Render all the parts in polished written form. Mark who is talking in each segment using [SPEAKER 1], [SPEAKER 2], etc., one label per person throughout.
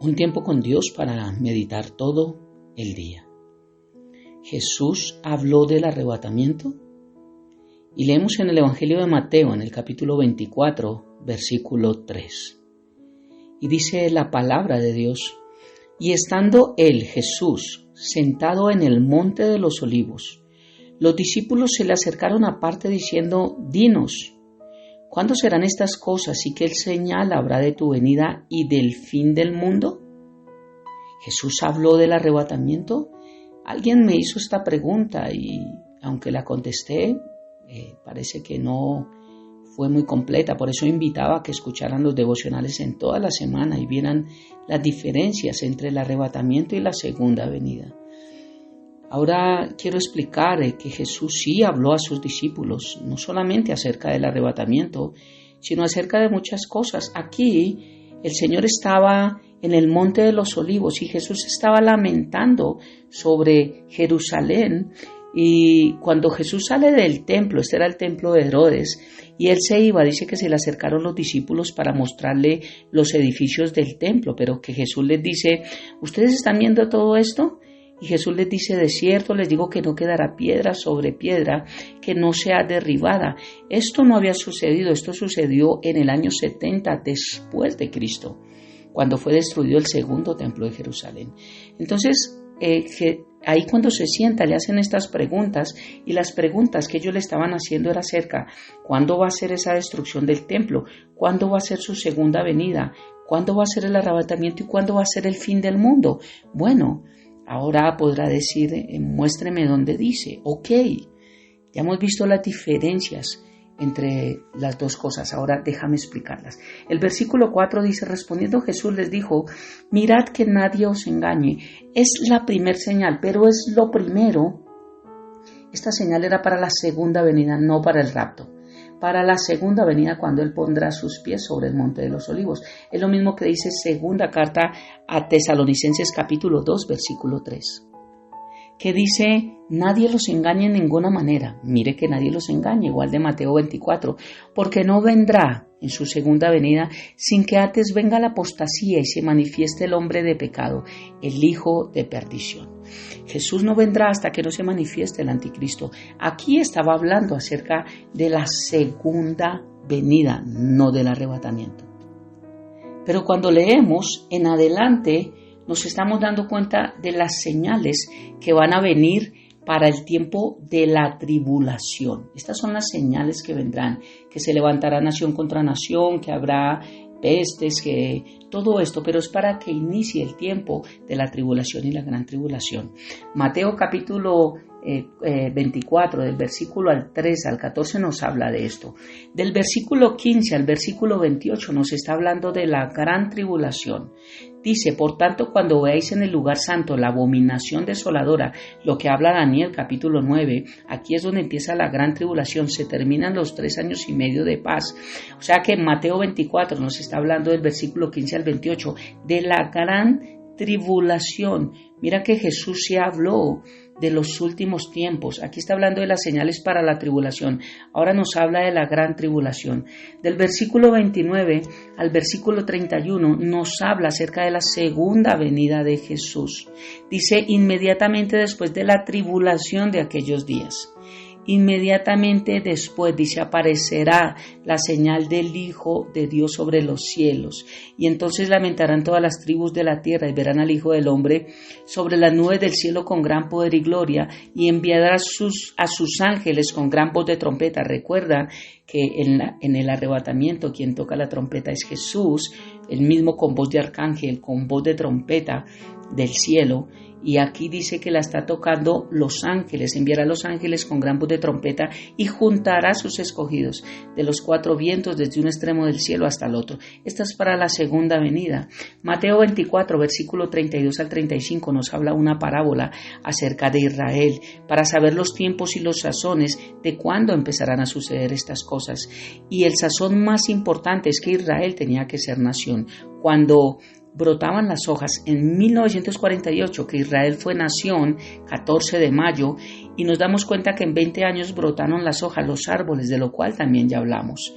[SPEAKER 1] Un tiempo con Dios para meditar todo el día. Jesús habló del arrebatamiento y leemos en el Evangelio de Mateo, en el capítulo 24, versículo 3. Y dice la palabra de Dios: y estando él, Jesús, sentado en el monte de los olivos, los discípulos se le acercaron aparte diciendo: dinos, ¿cuándo serán estas cosas y qué señal habrá de tu venida y del fin del mundo? Jesús habló del arrebatamiento. Alguien me hizo esta pregunta y aunque la contesté, parece que no fue muy completa. Por eso invitaba a que escucharan los devocionales en toda la semana y vieran las diferencias entre el arrebatamiento y la segunda venida. Ahora quiero explicar que Jesús sí habló a sus discípulos, no solamente acerca del arrebatamiento, sino acerca de muchas cosas. Aquí el Señor estaba en el monte de los olivos y Jesús estaba lamentando sobre Jerusalén. Y cuando Jesús sale del templo, este era el templo de Herodes, y él se iba, dice que se le acercaron los discípulos para mostrarle los edificios del templo, pero que Jesús les dice: ¿ustedes están viendo todo esto? Y Jesús les dice: de cierto les digo que no quedará piedra sobre piedra que no sea derribada. Esto no había sucedido, esto sucedió en el año 70 después de Cristo, cuando fue destruido el segundo templo de Jerusalén. Entonces, ahí cuando se sienta le hacen estas preguntas, y las preguntas que ellos le estaban haciendo era acerca: ¿cuándo va a ser esa destrucción del templo? ¿Cuándo va a ser su segunda venida? ¿Cuándo va a ser el arrebatamiento? ¿Y cuándo va a ser el fin del mundo? Bueno, ahora podrá decir: muéstreme dónde dice. Ok, ya hemos visto las diferencias entre las dos cosas. Ahora déjame explicarlas. El versículo 4 dice: respondiendo Jesús les dijo: mirad que nadie os engañe. Es la primer señal, pero es lo primero. Esta señal era para la segunda venida, no para el rapto. Para la segunda venida, cuando Él pondrá sus pies sobre el monte de los olivos. Es lo mismo que dice segunda carta a Tesalonicenses capítulo 2, versículo 3. Que dice: nadie los engañe en ninguna manera. Mire que nadie los engañe, igual de Mateo 24, porque no vendrá en su segunda venida sin que antes venga la apostasía y se manifieste el hombre de pecado, el hijo de perdición. Jesús no vendrá hasta que no se manifieste el anticristo. Aquí estaba hablando acerca de la segunda venida, no del arrebatamiento. Pero cuando leemos en adelante, nos estamos dando cuenta de las señales que van a venir para el tiempo de la tribulación. Estas son las señales que vendrán, que se levantará nación contra nación, que habrá pestes, que todo esto, pero es para que inicie el tiempo de la tribulación y la gran tribulación. Mateo capítulo 24, del versículo al 3 al 14 nos habla de esto. Del versículo 15 al versículo 28 nos está hablando de la gran tribulación. Dice: por tanto, cuando veáis en el lugar santo la abominación desoladora, lo que habla Daniel capítulo 9, aquí es donde empieza la gran tribulación, se terminan los 3 años y medio de paz. O sea que en Mateo 24 nos está hablando del versículo 15 al 28 de la gran tribulación. Mira que Jesús se habló de los últimos tiempos. Aquí está hablando de las señales para la tribulación. Ahora nos habla de la gran tribulación. Del versículo 29 al versículo 31 nos habla acerca de la segunda venida de Jesús. Dice: inmediatamente después de la tribulación de aquellos días. Inmediatamente después, dice, aparecerá la señal del Hijo de Dios sobre los cielos, y entonces lamentarán todas las tribus de la tierra y verán al Hijo del Hombre sobre las nubes del cielo con gran poder y gloria, y enviará a sus ángeles con gran voz de trompeta. Recuerda que en el arrebatamiento quien toca la trompeta es Jesús, el mismo con voz de arcángel, con voz de trompeta del cielo. Y aquí dice que la está tocando los ángeles, enviará a los ángeles con gran voz de trompeta y juntará a sus escogidos de los 4 vientos desde un extremo del cielo hasta el otro. Esta es para la segunda venida. Mateo 24, versículo 32 al 35 nos habla una parábola acerca de Israel para saber los tiempos y los sazones de cuándo empezarán a suceder estas cosas. Y el sazón más importante es que Israel tenía que ser nación. Cuando brotaban las hojas en 1948, que Israel fue nación, 14 de mayo, y nos damos cuenta que en 20 años brotaron las hojas, los árboles, de lo cual también ya hablamos.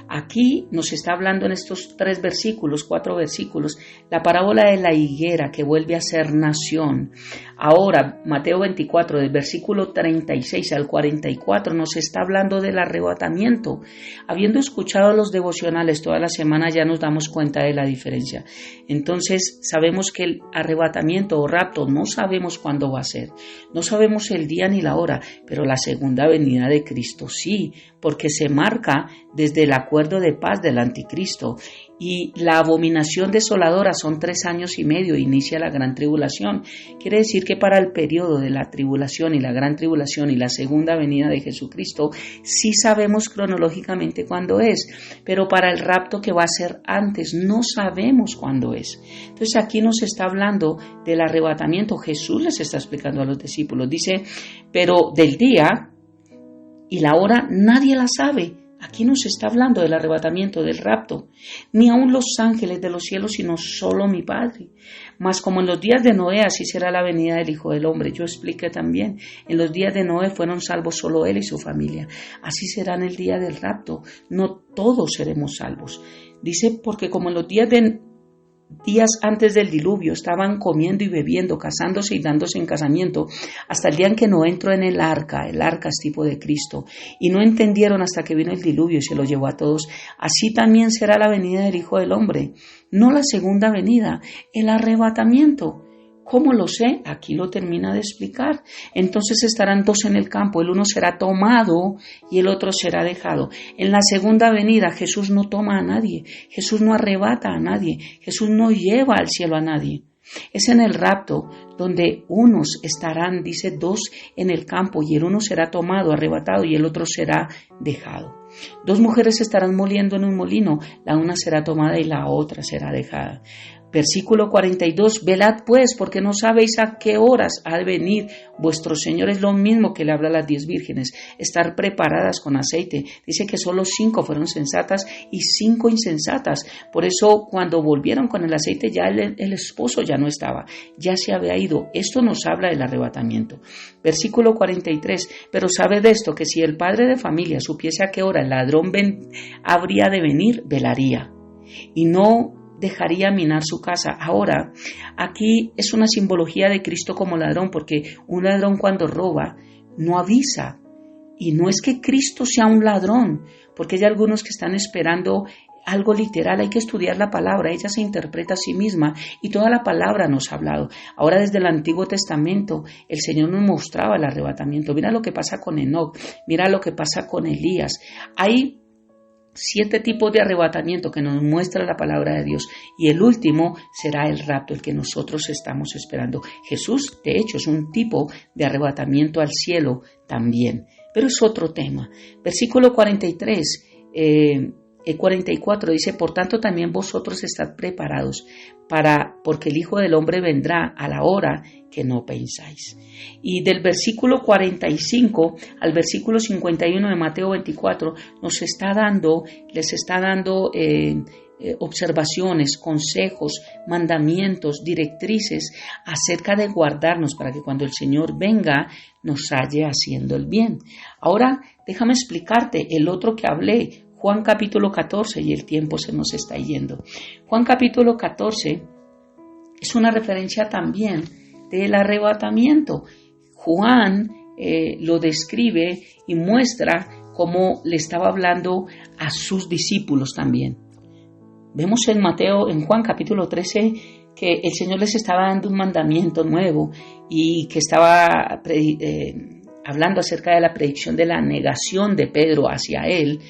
[SPEAKER 1] Aquí nos está hablando en estos 4 versículos, la parábola de la higuera que vuelve a ser nación. Ahora, Mateo 24, del versículo 36 al 44, nos está hablando del arrebatamiento. Habiendo escuchado los devocionales toda la semana, ya nos damos cuenta de la diferencia. Entonces, sabemos que el arrebatamiento o rapto no sabemos cuándo va a ser. No sabemos el día ni la hora, pero la segunda venida de Cristo sí, porque se marca desde el acuerdo de paz del anticristo. Y la abominación desoladora son 3 años y medio, inicia la gran tribulación. Quiere decir que para el periodo de la tribulación y la gran tribulación y la segunda venida de Jesucristo, sí sabemos cronológicamente cuándo es, pero para el rapto que va a ser antes, no sabemos cuándo es. Entonces aquí nos está hablando del arrebatamiento. Jesús les está explicando a los discípulos, dice, pero del día y la hora nadie la sabe. Aquí nos está hablando del arrebatamiento, del rapto. Ni aun los ángeles de los cielos, sino solo mi Padre. Mas como en los días de Noé, así será la venida del Hijo del Hombre. Yo expliqué también, en los días de Noé fueron salvos solo él y su familia. Así será en el día del rapto. No todos seremos salvos. Dice, porque como en los días antes del diluvio estaban comiendo y bebiendo, casándose y dándose en casamiento, hasta el día en que Noé entró en el arca es tipo de Cristo, y no entendieron hasta que vino el diluvio y se lo llevó a todos. Así también será la venida del Hijo del Hombre, no la segunda venida, el arrebatamiento. ¿Cómo lo sé? Aquí lo termina de explicar. Entonces estarán 2 en el campo, el uno será tomado y el otro será dejado. En la segunda venida Jesús no toma a nadie, Jesús no arrebata a nadie, Jesús no lleva al cielo a nadie. Es en el rapto donde unos estarán, dice, 2 en el campo y el uno será tomado, arrebatado y el otro será dejado. 2 mujeres estarán moliendo en un molino, la una será tomada y la otra será dejada. Versículo 42, velad pues, porque no sabéis a qué horas ha de venir vuestro Señor. Es lo mismo que le habla a las 10 vírgenes, estar preparadas con aceite. Dice que solo 5 fueron sensatas y 5 insensatas. Por eso cuando volvieron con el aceite ya el esposo ya no estaba, ya se había ido. Esto nos habla del arrebatamiento. Versículo 43, pero sabed esto, que si el padre de familia supiese a qué hora el ladrón habría de venir, velaría y no dejaría minar su casa. Ahora, aquí es una simbología de Cristo como ladrón, porque un ladrón cuando roba no avisa. Y no es que Cristo sea un ladrón, porque hay algunos que están esperando algo literal. Hay que estudiar la palabra, ella se interpreta a sí misma y toda la palabra nos ha hablado. Ahora desde el Antiguo Testamento el Señor nos mostraba el arrebatamiento. Mira lo que pasa con Enoc, mira lo que pasa con Elías. Hay 7 tipos de arrebatamiento que nos muestra la palabra de Dios y el último será el rapto, el que nosotros estamos esperando. Jesús, de hecho, es un tipo de arrebatamiento al cielo también, pero es otro tema. Versículo 43, 44 dice, por tanto también vosotros estad preparados porque el Hijo del Hombre vendrá a la hora que no pensáis. Y del versículo 45 al versículo 51 de Mateo 24 les está dando observaciones, consejos, mandamientos, directrices acerca de guardarnos para que cuando el Señor venga nos halle haciendo el bien. Ahora déjame explicarte el otro que hablé, Juan capítulo 14, y el tiempo se nos está yendo. Juan capítulo 14 es una referencia también del arrebatamiento. Juan lo describe y muestra cómo le estaba hablando a sus discípulos también. Vemos en Juan capítulo 13 que el Señor les estaba dando un mandamiento nuevo y que estaba hablando acerca de la predicción de la negación de Pedro hacia él.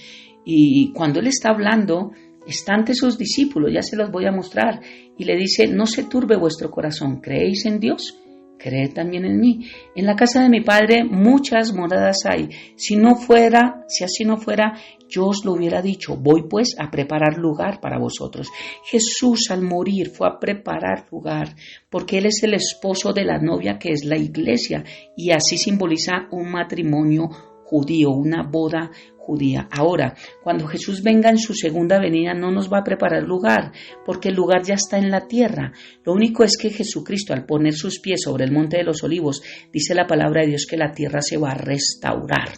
[SPEAKER 1] Y cuando él está hablando, está ante sus discípulos, ya se los voy a mostrar, y le dice, no se turbe vuestro corazón, ¿creéis en Dios? Creed también en mí. En la casa de mi Padre muchas moradas hay. Si así no fuera, yo os lo hubiera dicho. Voy pues a preparar lugar para vosotros. Jesús al morir fue a preparar lugar, porque Él es el esposo de la novia que es la iglesia, y así simboliza un matrimonio judío, una boda judía. Ahora, cuando Jesús venga en su segunda venida, no nos va a preparar lugar, porque el lugar ya está en la tierra. Lo único es que Jesucristo, al poner sus pies sobre el monte de los olivos, dice la palabra de Dios que la tierra se va a restaurar.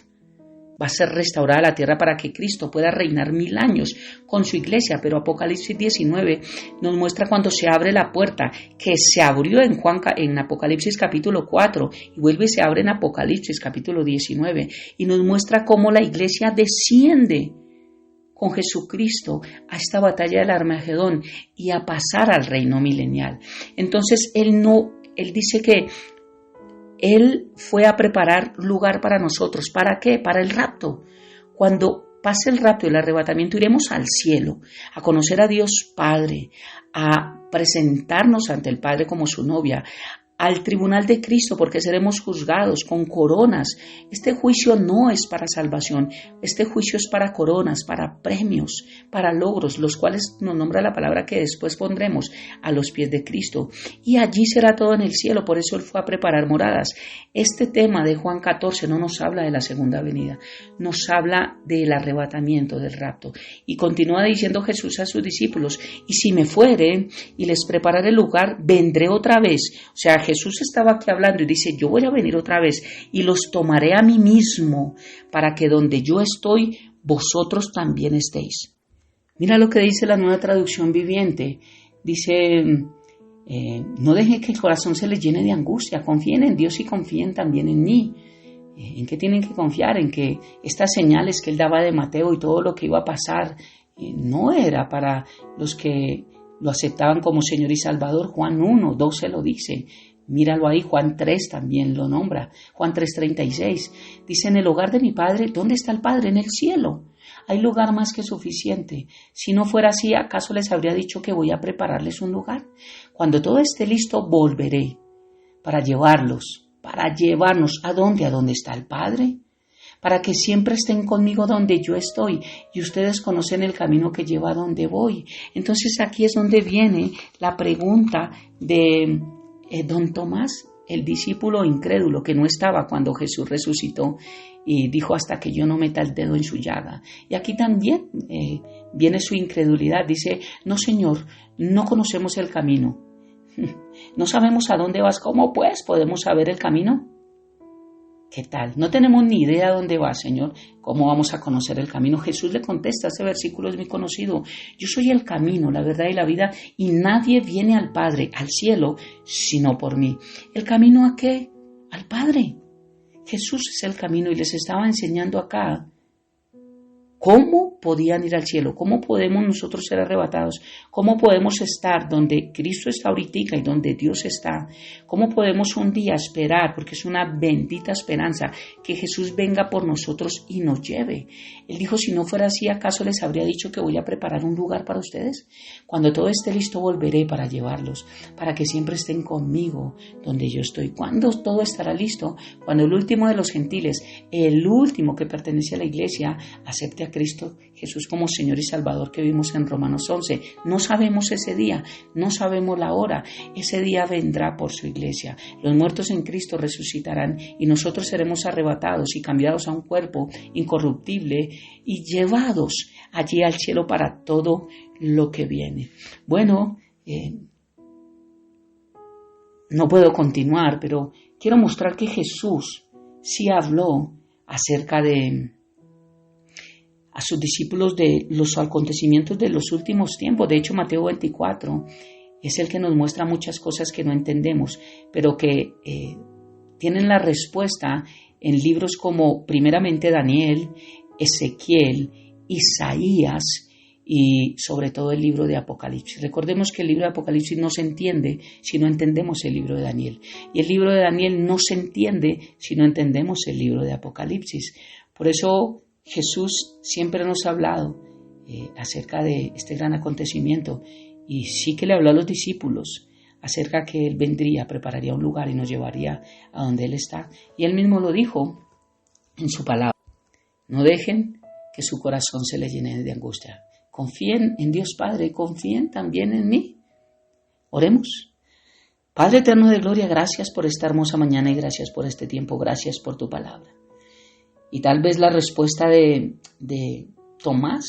[SPEAKER 1] va a ser restaurada la tierra para que Cristo pueda reinar 1000 años con su iglesia. Pero Apocalipsis 19 nos muestra cuando se abre la puerta, que se abrió en Apocalipsis capítulo 4 y vuelve y se abre en Apocalipsis capítulo 19 y nos muestra cómo la iglesia desciende con Jesucristo a esta batalla del Armagedón y a pasar al reino milenial. Entonces Él dice que Él fue a preparar lugar para nosotros. ¿Para qué? Para el rapto. Cuando pase el rapto y el arrebatamiento, iremos al cielo a conocer a Dios Padre, a presentarnos ante el Padre como su novia, al tribunal de Cristo, porque seremos juzgados con coronas. Este juicio no es para salvación, este juicio es para coronas, para premios, para logros, los cuales nos nombra la palabra que después pondremos a los pies de Cristo. Y allí será todo en el cielo, por eso Él fue a preparar moradas. Este tema de Juan 14 no nos habla de la segunda venida, nos habla del arrebatamiento, del rapto. Y continúa diciendo Jesús a sus discípulos, y si me fuere y les prepararé el lugar, vendré otra vez. O sea, Jesús estaba aquí hablando y dice, yo voy a venir otra vez y los tomaré a mí mismo para que donde yo estoy, vosotros también estéis. Mira lo que dice la Nueva Traducción Viviente. Dice, no dejen que el corazón se les llene de angustia, confíen en Dios y confíen también en mí. ¿En qué tienen que confiar? En que estas señales que Él daba de Mateo y todo lo que iba a pasar no era para los que lo aceptaban como Señor y Salvador. Juan 1, 12 lo dice. Míralo ahí, Juan 3 también lo nombra, Juan 3:36. Dice, en el hogar de mi Padre, ¿dónde está el Padre? En el cielo. Hay lugar más que suficiente. Si no fuera así, ¿acaso les habría dicho que voy a prepararles un lugar? Cuando todo esté listo, volveré para llevarnos. ¿A dónde? ¿A dónde está el Padre? Para que siempre estén conmigo donde yo estoy y ustedes conocen el camino que lleva a donde voy. Entonces aquí es donde viene la pregunta de don Tomás, el discípulo incrédulo que no estaba cuando Jesús resucitó y dijo hasta que yo no meta el dedo en su llaga. Y aquí también viene su incredulidad. Dice, no Señor, no conocemos el camino. No sabemos a dónde vas. ¿Cómo pues podemos saber el camino? ¿Qué tal? No tenemos ni idea a dónde va, Señor. ¿Cómo vamos a conocer el camino? Jesús le contesta, ese versículo es muy conocido. Yo soy el camino, la verdad y la vida, y nadie viene al Padre, al cielo, sino por mí. ¿El camino a qué? Al Padre. Jesús es el camino y les estaba enseñando acá cómo podían ir al cielo, cómo podemos nosotros ser arrebatados, cómo podemos estar donde Cristo está ahorita y donde Dios está, cómo podemos un día esperar, porque es una bendita esperanza, que Jesús venga por nosotros y nos lleve. Él dijo, si no fuera así, ¿acaso les habría dicho que voy a preparar un lugar para ustedes? Cuando todo esté listo, volveré para llevarlos, para que siempre estén conmigo donde yo estoy. ¿Cuándo todo estará listo? Cuando el último de los gentiles, el último que pertenece a la iglesia, acepte a Cristo Jesús como Señor y Salvador, que vimos en Romanos 11. No sabemos ese día, no sabemos la hora. Ese día vendrá por su iglesia. Los muertos en Cristo resucitarán y nosotros seremos arrebatados y cambiados a un cuerpo incorruptible y llevados allí al cielo para todo lo que viene. Bueno, no puedo continuar, pero quiero mostrar que Jesús sí habló acerca de a sus discípulos de los acontecimientos de los últimos tiempos. De hecho, Mateo 24 es el que nos muestra muchas cosas que no entendemos, pero que tienen la respuesta en libros como primeramente Daniel, Ezequiel, Isaías y sobre todo el libro de Apocalipsis. Recordemos que el libro de Apocalipsis no se entiende si no entendemos el libro de Daniel. Y el libro de Daniel no se entiende si no entendemos el libro de Apocalipsis. Por eso Jesús siempre nos ha hablado acerca de este gran acontecimiento y sí que le habló a los discípulos acerca que Él vendría, prepararía un lugar y nos llevaría a donde Él está. Y Él mismo lo dijo en su palabra. No dejen que su corazón se les llene de angustia. Confíen en Dios Padre, confíen también en mí. Oremos. Padre eterno de gloria, gracias por esta hermosa mañana y gracias por este tiempo, gracias por tu palabra. Y tal vez la respuesta de Tomás,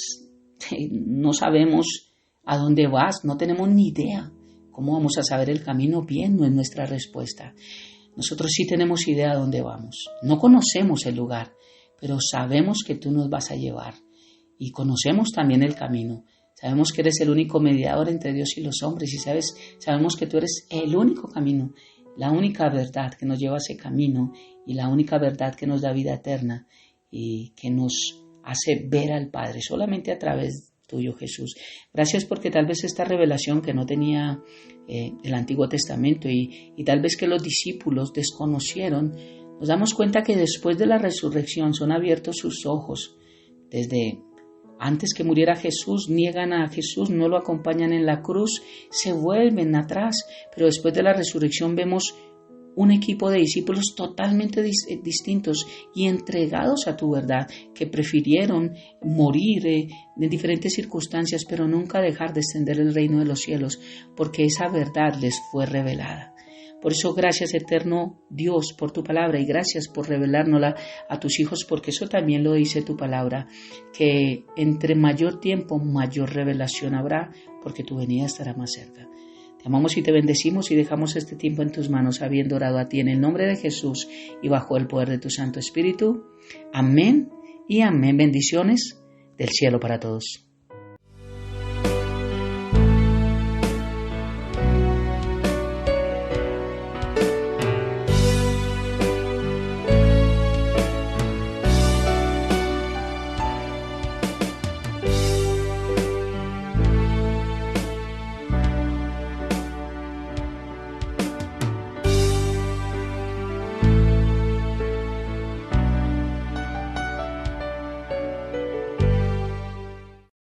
[SPEAKER 1] no sabemos a dónde vas, no tenemos ni idea. ¿Cómo vamos a saber el camino? Bien, no es nuestra respuesta. Nosotros sí tenemos idea a dónde vamos. No conocemos el lugar, pero sabemos que tú nos vas a llevar y conocemos también el camino. Sabemos que eres el único mediador entre Dios y los hombres y sabemos que tú eres el único camino, la única verdad que nos lleva a ese camino y la única verdad que nos da vida eterna y que nos hace ver al Padre solamente a través tuyo, Jesús. Gracias porque tal vez esta revelación que no tenía el Antiguo Testamento y tal vez que los discípulos desconocieron, nos damos cuenta que después de la resurrección son abiertos sus ojos. Desde antes que muriera Jesús, niegan a Jesús, no lo acompañan en la cruz, se vuelven atrás, pero después de la resurrección vemos un equipo de discípulos totalmente distintos y entregados a tu verdad, que prefirieron morir en diferentes circunstancias, pero nunca dejar de extender el reino de los cielos, porque esa verdad les fue revelada. Por eso, gracias, eterno Dios, por tu palabra y gracias por revelárnosla a tus hijos, porque eso también lo dice tu palabra, que entre mayor tiempo, mayor revelación habrá, porque tu venida estará más cerca. Te amamos y te bendecimos y dejamos este tiempo en tus manos, habiendo orado a ti en el nombre de Jesús y bajo el poder de tu Santo Espíritu. Amén y amén. Bendiciones del cielo para todos.